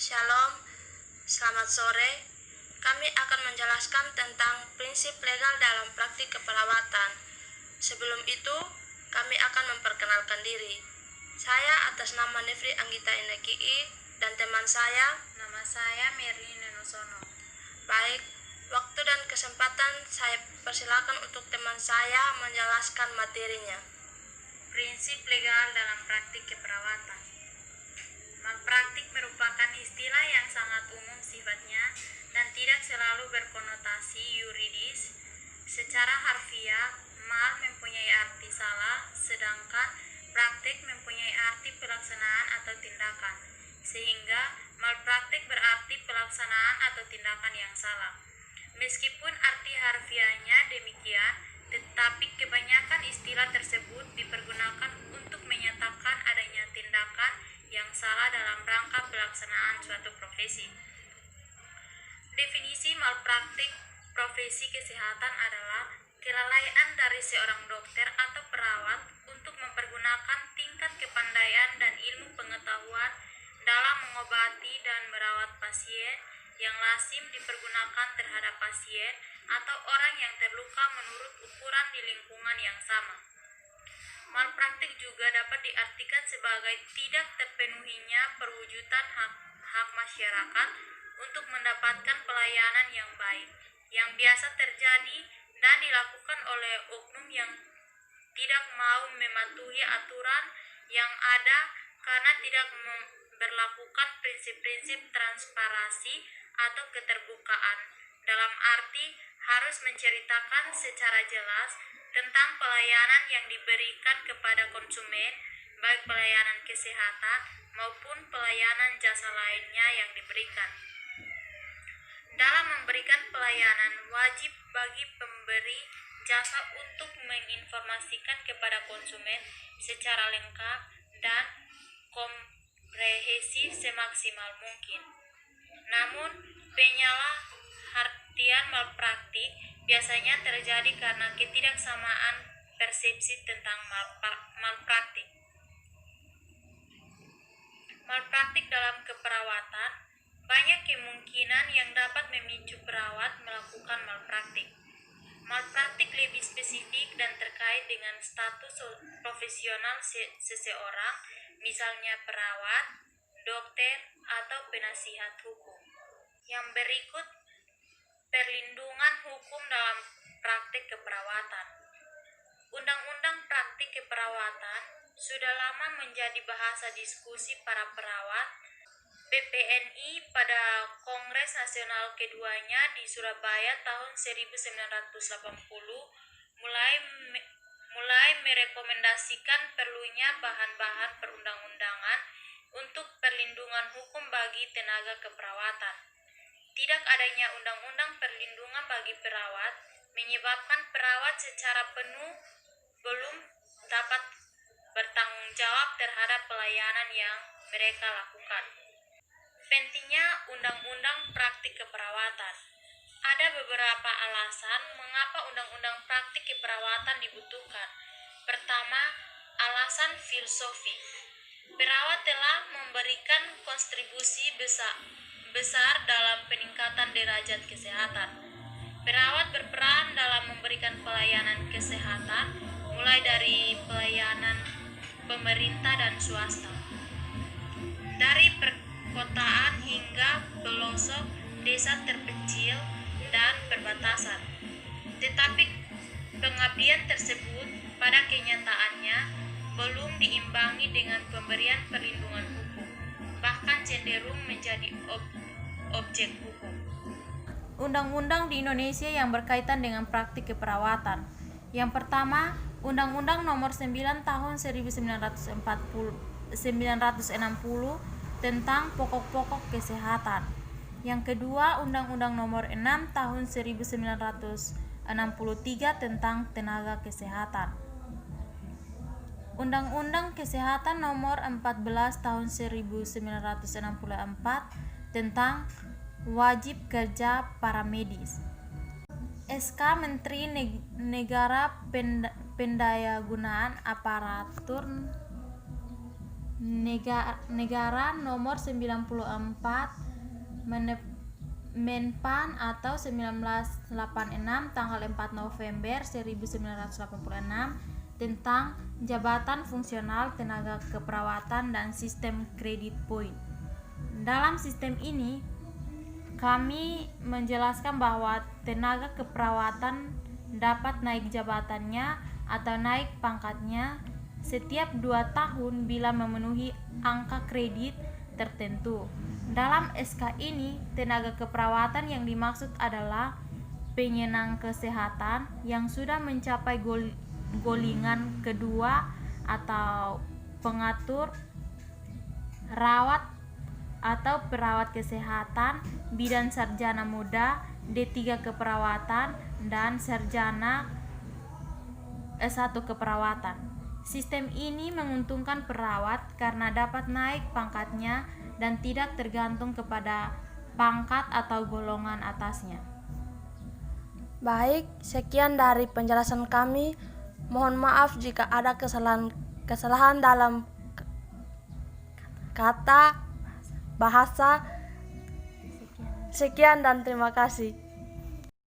Shalom, selamat sore. Kami akan menjelaskan tentang prinsip legal dalam praktik keperawatan. Sebelum itu, kami akan memperkenalkan diri. Saya atas nama Nefri Anggita Inekii dan teman saya, Nama saya Merlin Nenosono. baik, waktu dan kesempatan saya persilakan untuk teman saya menjelaskan materinya. Prinsip legal dalam praktik keperawatan. Malpraktik merupakan istilah yang sangat umum sifatnya dan tidak selalu berkonotasi yuridis. Secara harfiah, mal mempunyai arti salah, sedangkan praktik mempunyai arti pelaksanaan atau tindakan. Sehingga malpraktik berarti pelaksanaan atau tindakan yang salah. Meskipun arti harfiahnya demikian, tetapi kebanyakan istilah tersebut dipergunakan untuk menyatakan adanya tindakan yang salah dalam rangka pelaksanaan suatu profesi. Definisi malpraktik profesi kesehatan adalah kelalaian dari seorang dokter atau perawat untuk mempergunakan tingkat kepandaian dan ilmu pengetahuan dalam mengobati dan merawat pasien yang lazim dipergunakan terhadap pasien atau orang yang terluka menurut ukuran di lingkungan yang sama. Malpraktik juga dapat diartikan sebagai tidak terpenuhinya perwujudan hak masyarakat untuk mendapatkan pelayanan yang baik, yang biasa terjadi dan dilakukan oleh oknum yang tidak mau mematuhi aturan yang ada karena tidak memperlakukan prinsip-prinsip transparansi atau keterbukaan, dalam arti harus menceritakan secara jelas tentang pelayanan yang diberikan kepada konsumen, baik pelayanan kesehatan maupun pelayanan jasa lainnya yang diberikan. Dalam memberikan pelayanan, wajib bagi pemberi jasa untuk menginformasikan kepada konsumen secara lengkap dan komprehensif semaksimal mungkin. Namun, penyalahartian malpraktik biasanya terjadi karena ketidaksamaan persepsi tentang malpraktik. Malpraktik dalam keperawatan, banyak kemungkinan yang dapat memicu perawat melakukan malpraktik. Malpraktik lebih spesifik dan terkait dengan status profesional seseorang, misalnya perawat, dokter, atau penasihat hukum. Yang berikut perlindungan hukum dalam praktik keperawatan. Undang-undang praktik keperawatan sudah lama menjadi bahasa diskusi para perawat. BPNI pada Kongres Nasional keduanya di Surabaya tahun 1980 mulai merekomendasikan perlunya bahan-bahan perundang-undangan untuk perlindungan hukum bagi tenaga keperawatan. Tidak adanya undang-undang perlindungan bagi perawat menyebabkan perawat secara penuh belum dapat bertanggung jawab terhadap pelayanan yang mereka lakukan. Pentingnya undang-undang praktik keperawatan. Ada beberapa alasan mengapa undang-undang praktik keperawatan dibutuhkan. Pertama, alasan filosofi. Perawat telah memberikan kontribusi besar dalam peningkatan derajat kesehatan. Perawat berperan dalam memberikan pelayanan kesehatan, mulai dari pelayanan pemerintah dan swasta, dari perkotaan hingga pelosok desa terpencil dan perbatasan. Tetapi pengabdian tersebut pada kenyataannya belum diimbangi dengan pemberian perlindungan hukum, bahkan cenderung menjadi objek hukum. Undang-undang di Indonesia yang berkaitan dengan praktik keperawatan. Yang pertama, Undang-Undang Nomor 9 Tahun 1960 tentang pokok-pokok kesehatan. Yang kedua, Undang-Undang Nomor 6 Tahun 1963 tentang tenaga kesehatan. Undang-Undang Kesehatan Nomor 14 Tahun 1964 tentang wajib kerja para medis. SK Menteri Negara Pendayagunaan Aparatur negara nomor 94 Menpan atau 1986 tanggal 4 November 1986 tentang jabatan fungsional tenaga keperawatan dan sistem kredit poin. Dalam sistem ini kami menjelaskan bahwa tenaga keperawatan dapat naik jabatannya atau naik pangkatnya setiap 2 tahun bila memenuhi angka kredit tertentu. Dalam SK ini, tenaga keperawatan yang dimaksud adalah penyenang kesehatan yang sudah mencapai golongan kedua atau pengatur, rawat atau perawat kesehatan, bidang sarjana muda, D3 keperawatan, dan sarjana S1 keperawatan. Sistem ini menguntungkan perawat karena dapat naik pangkatnya dan tidak tergantung kepada pangkat atau golongan atasnya. Baik, sekian dari penjelasan kami. Mohon maaf jika ada kesalahan dalam kata, bahasa. Sekian dan terima kasih.